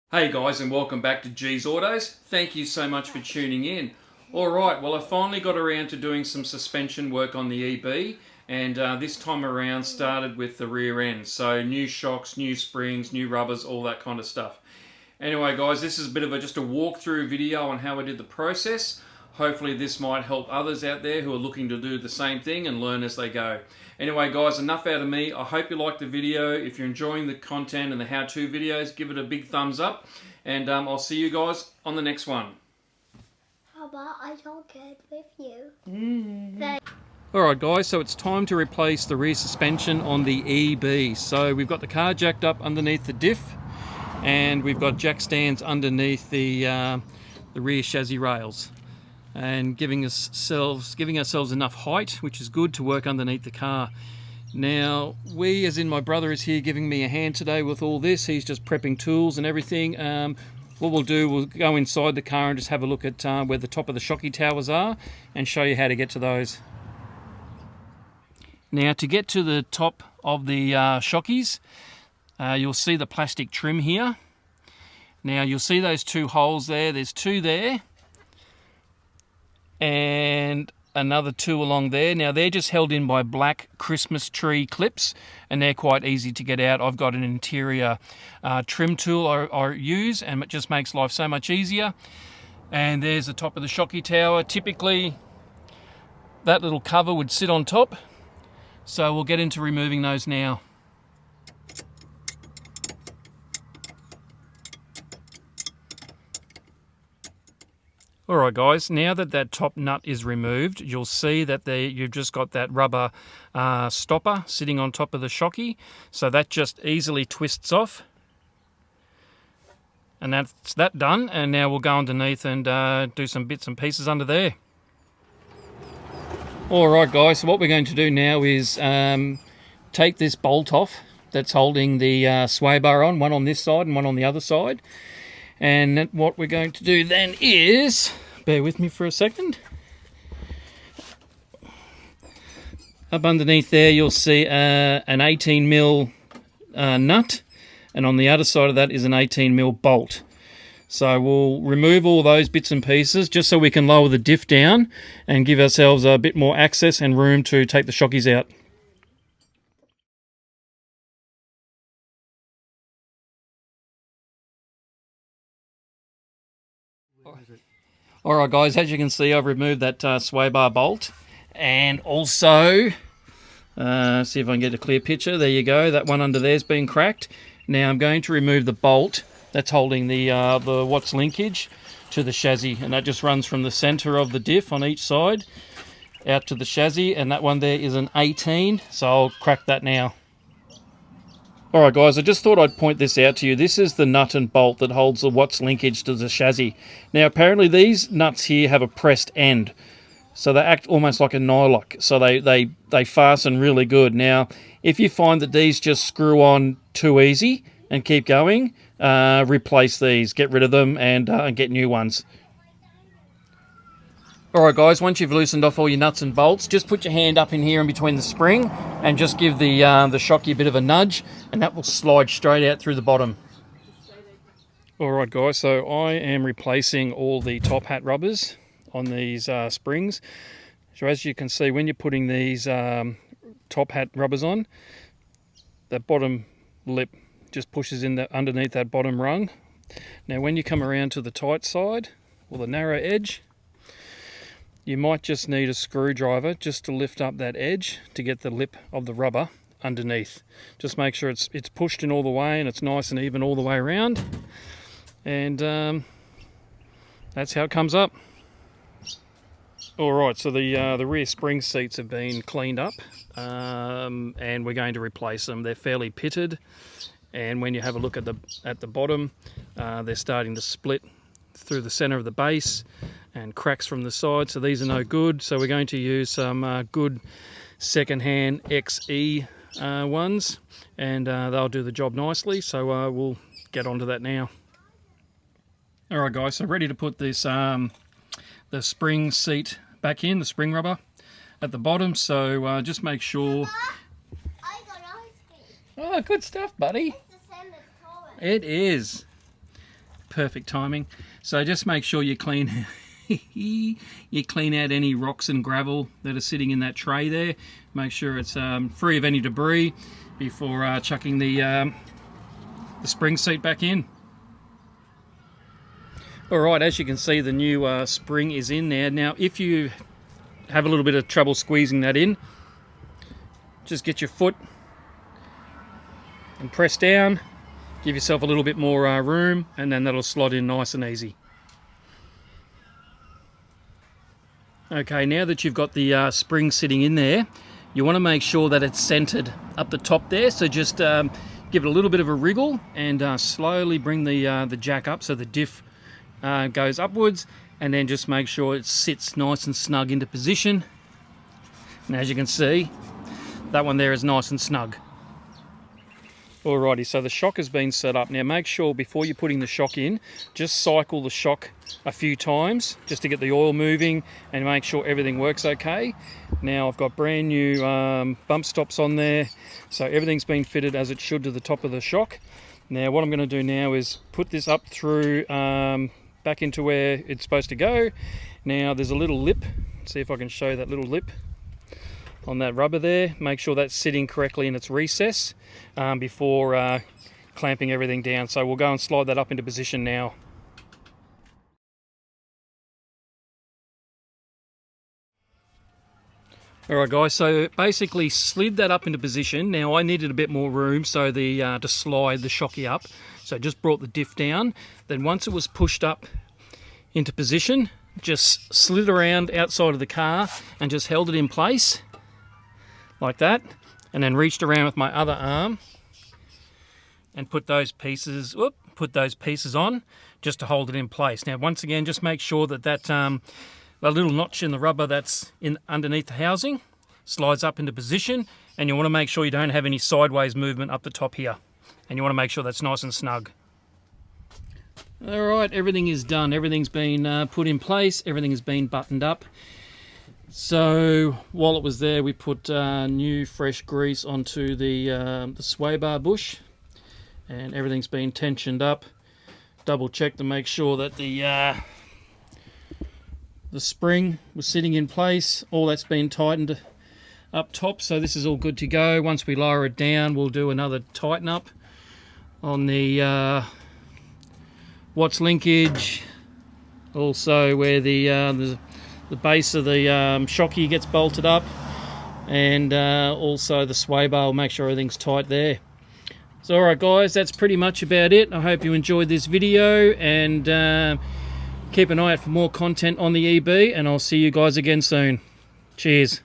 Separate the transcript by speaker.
Speaker 1: Hey guys, and welcome back to G's Autos. Thank you so much for tuning in. Alright, well I finally got around to doing some suspension work on the EB, and this time around started with the rear end. So new shocks, new springs, new rubbers, all that kind of stuff. Anyway guys, this is a bit of just a walkthrough video on how I did the process. Hopefully this might help others out there who are looking to do the same thing and learn as they go. Anyway guys, enough out of me. I hope you liked the video. If you're enjoying the content and the how-to videos, give it a big thumbs up. And I'll see you guys on the next one.
Speaker 2: How about I talk it with you?
Speaker 1: Alright guys, so it's time to replace the rear suspension on the EB. So we've got the car jacked up underneath the diff, and we've got jack stands underneath the rear chassis rails, and giving ourselves enough height, which is good, to work underneath the car. Now, we, as in my brother, is here giving me a hand today with all this. He's just prepping tools and everything. What we'll do, we'll go inside the car and just have a look at where the top of the shocky towers are and show you how to get to those. Now, to get to the top of the shockies, you'll see the plastic trim here. Now, you'll see those two holes there. There's two there, and another two along there. Now they're just held in by black Christmas tree clips, and they're quite easy to get out. I've got an interior trim tool I use, and it just makes life so much easier. And there's the top of the shocky tower. Typically that little cover would sit on top, so we'll get into removing those now. Alright guys, now that that top nut is removed, you'll see that you've just got that rubber stopper sitting on top of the shocky, so that just easily twists off. And that's that done, and now we'll go underneath and do some bits and pieces under there. Alright guys, so what we're going to do now is take this bolt off that's holding the sway bar on, one on this side and one on the other side. And what we're going to do then is, bear with me for a second, up underneath there you'll see an 18mm nut, and on the other side of that is an 18mm bolt. So we'll remove all those bits and pieces just so we can lower the diff down and give ourselves a bit more access and room to take the shockies out. Alright guys, as you can see, I've removed that sway bar bolt, and also, see if I can get a clear picture, there you go, that one under there's been cracked. Now I'm going to remove the bolt that's holding the Watts linkage to the chassis, and that just runs from the centre of the diff on each side out to the chassis, and that one there is an 18, so I'll crack that now. Alright guys, I just thought I'd point this out to you. This is the nut and bolt that holds the Watts linkage to the chassis. Now apparently these nuts here have a pressed end, so they act almost like a nylock, so they fasten really good. Now if you find that these just screw on too easy and keep going, replace these, get rid of them and get new ones. Alright guys, once you've loosened off all your nuts and bolts, just put your hand up in here in between the spring and just give the shocky a bit of a nudge, and that will slide straight out through the bottom. Alright guys, so I am replacing all the top hat rubbers on these springs. So as you can see, when you're putting these top hat rubbers on, that bottom lip just pushes in underneath that bottom rung. Now when you come around to the tight side, or the narrow edge, you might just need a screwdriver just to lift up that edge to get the lip of the rubber underneath. Just make sure it's pushed in all the way and it's nice and even all the way around. And that's how it comes up. Alright, so the rear spring seats have been cleaned up, and we're going to replace them. They're fairly pitted, and when you have a look at the bottom, they're starting to split through the center of the base and cracks from the side, so these are no good. So we're going to use some good second-hand XE ones, and they'll do the job nicely. So we'll get onto that now. Alright guys, so ready to put this the spring seat back in, the spring rubber at the bottom. So just make sure.
Speaker 2: I got ice cream.
Speaker 1: Oh, good stuff, buddy.
Speaker 2: It's the same as Torrance.
Speaker 1: It is. perfect timing. So just make sure you clean you clean out any rocks and gravel that are sitting in that tray there. Make sure it's free of any debris before chucking the spring seat back in. Alright, as you can see, the new spring is in there. Now if you have a little bit of trouble squeezing that in, just get your foot and press down, give yourself a little bit more room, and then that'll slot in nice and easy. Okay, now that you've got the spring sitting in there, you want to make sure that it's centered up the top there. So just give it a little bit of a wriggle and slowly bring the jack up so the diff goes upwards, and then just make sure it sits nice and snug into position. And as you can see, that one there is nice and snug. Alrighty, so the shock has been set up. Now make sure before you're putting the shock in, just cycle the shock a few times just to get the oil moving and make sure everything works okay. Now I've got brand new bump stops on there, so everything's been fitted as it should to the top of the shock. Now what I'm going to do now is put this up through back into where it's supposed to go. Now there's a little lip, see if I can show that little lip on that rubber there. Make sure that's sitting correctly in its recess before clamping everything down. So we'll go and slide that up into position now. Alright guys, so basically slid that up into position. Now I needed a bit more room so to slide the shocky up. So just brought the diff down. Then once it was pushed up into position, just slid around outside of the car and just held it in place like that, and then reached around with my other arm and put those pieces on just to hold it in place. Now once again, just make sure that that little notch in the rubber that's underneath the housing slides up into position, and you want to make sure you don't have any sideways movement up the top here, and you want to make sure that's nice and snug. Alright, everything is done. Everything's been put in place, everything has been buttoned up. So while it was there, we put new fresh grease onto the sway bar bush, and everything's been tensioned up. Double check to make sure that the spring was sitting in place. All that's been tightened up top, so this is all good to go. Once we lower it down, we'll do another tighten up on the watch linkage, also where the base of the shocky gets bolted up, and also the sway bar. Will make sure everything's tight there. So alright guys, that's pretty much about it. I hope you enjoyed this video, and keep an eye out for more content on the EB, and I'll see you guys again soon. Cheers.